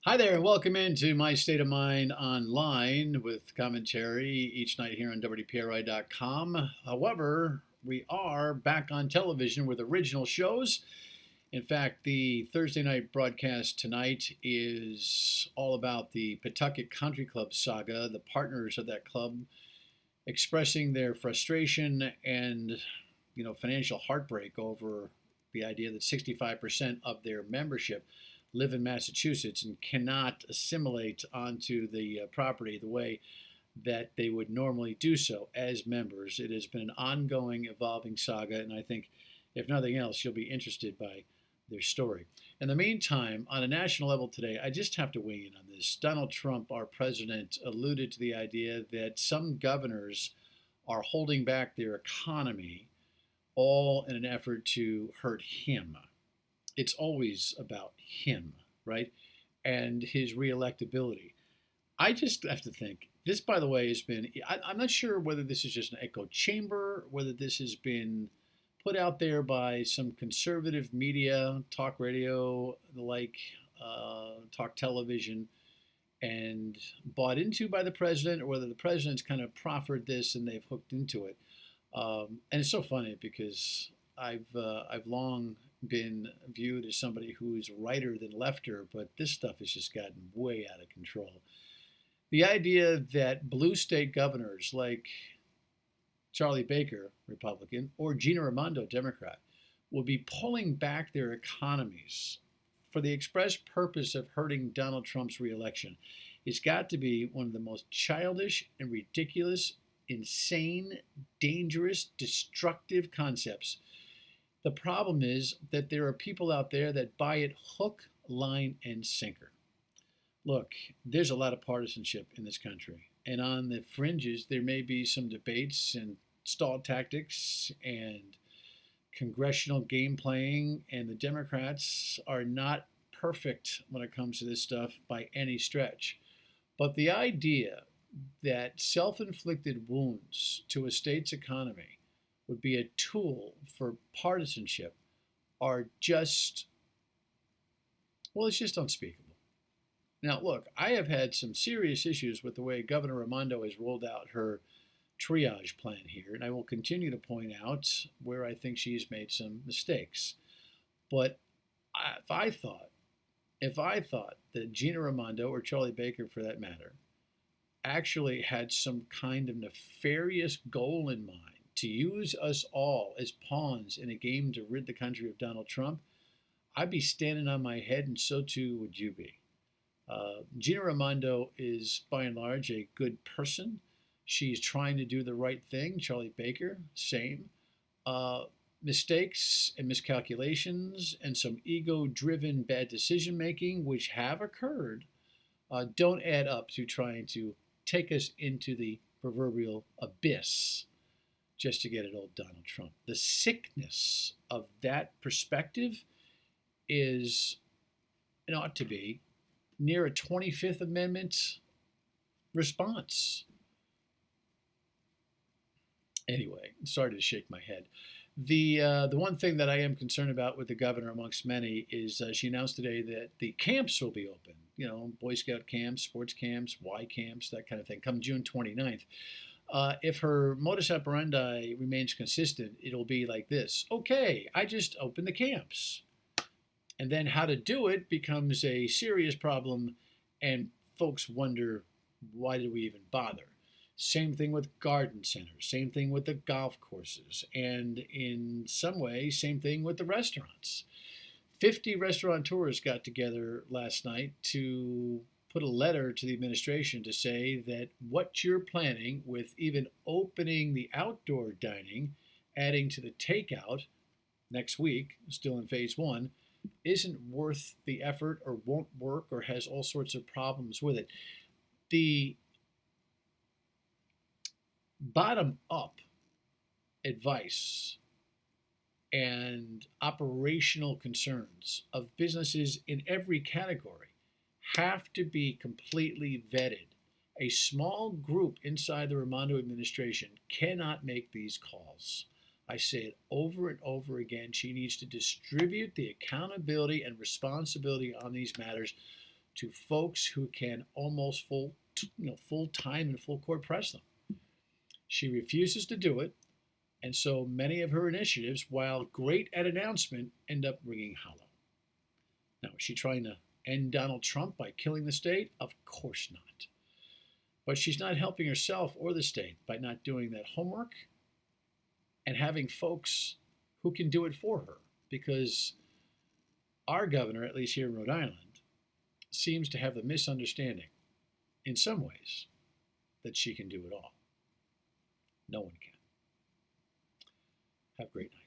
Hi there, and welcome into My State of Mind online with commentary each night here on WPRI.com. However, we are back on television with original shows. In fact, the Thursday night broadcast tonight is all about the Pawtucket Country Club saga, the partners of that club expressing their frustration and financial heartbreak over the idea that 65% of their membership live in Massachusetts and cannot assimilate onto the property the way that they would normally do so as members. It has been an ongoing, evolving saga, and I think, if nothing else, you'll be interested by their story. In the meantime, on a national level today, I just have to weigh in on this. Donald Trump, our president, alluded to the idea that some governors are holding back their economy all in an effort to hurt him. It's always about him, right? And his reelectability. I just have to think this, by the way, has been. I'm not sure whether this is just an echo chamber, whether this has been put out there by some conservative media, talk radio, the like, talk television, and bought into by the president, or whether the president's kind of proffered this and they've hooked into it. And it's so funny because I've long been viewed as somebody who is righter than lefter, but this stuff has just gotten way out of control. The idea that blue state governors like Charlie Baker, Republican, or Gina Raimondo, Democrat, will be pulling back their economies for the express purpose of hurting Donald Trump's reelection has got to be one of the most childish and ridiculous, insane, dangerous, destructive concepts. The problem is that there are people out there that buy it hook, line, and sinker. Look, there's a lot of partisanship in this country. And on the fringes, there may be some debates and stall tactics and congressional game playing, and the Democrats are not perfect when it comes to this stuff by any stretch. But the idea that self inflicted wounds to a state's economy would be a tool for partisanship are just, well, it's just unspeakable. Now, look, I have had some serious issues with the way Governor Raimondo has rolled out her triage plan here, and I will continue to point out where I think she's made some mistakes. But if I thought, if I thought that Gina Raimondo, or Charlie Baker for that matter, actually had some kind of nefarious goal in mind to use us all as pawns in a game to rid the country of Donald Trump, I'd be standing on my head, and so too would you be. Gina Raimondo is, by and large, a good person. She's trying to do the right thing. Charlie Baker, same. Uh, Mistakes and miscalculations and some ego driven bad decision making, which have occurred, don't add up to trying to take us into the proverbial abyss just to get at old Donald Trump. The sickness of that perspective is, it ought to be, near a 25th Amendment response. Anyway, sorry to shake my head. The one thing that I am concerned about with the governor, amongst many, is she announced today that the camps will be open. You know, Boy Scout camps, sports camps, Y camps, that kind of thing, come June 29th. If her modus operandi remains consistent, it'll be like this. Okay, I just opened the camps. And then how to do it becomes a serious problem, and folks wonder, why did we even bother? Same thing with garden centers, same thing with the golf courses, and in some way, same thing with the restaurants. 50 restaurateurs got together last night to put a letter to the administration to say that what you're planning with even opening the outdoor dining, adding to the takeout next week, still in phase one, isn't worth the effort or won't work or has all sorts of problems with it. The bottom up advice and operational concerns of businesses in every category have to be completely vetted. A small group inside the Raimondo administration cannot make these calls. I say it over and over again. She needs to distribute the accountability and responsibility on these matters to folks who can almost full time and full court press them. She refuses to do it, and so many of her initiatives, while great at announcement, end up ringing hollow. Now, is she trying to end Donald Trump by killing the state? Of course not. But she's not helping herself or the state by not doing that homework and having folks who can do it for her. Because our governor, at least here in Rhode Island, seems to have the misunderstanding, in some ways, that she can do it all. No one can. Have a great night.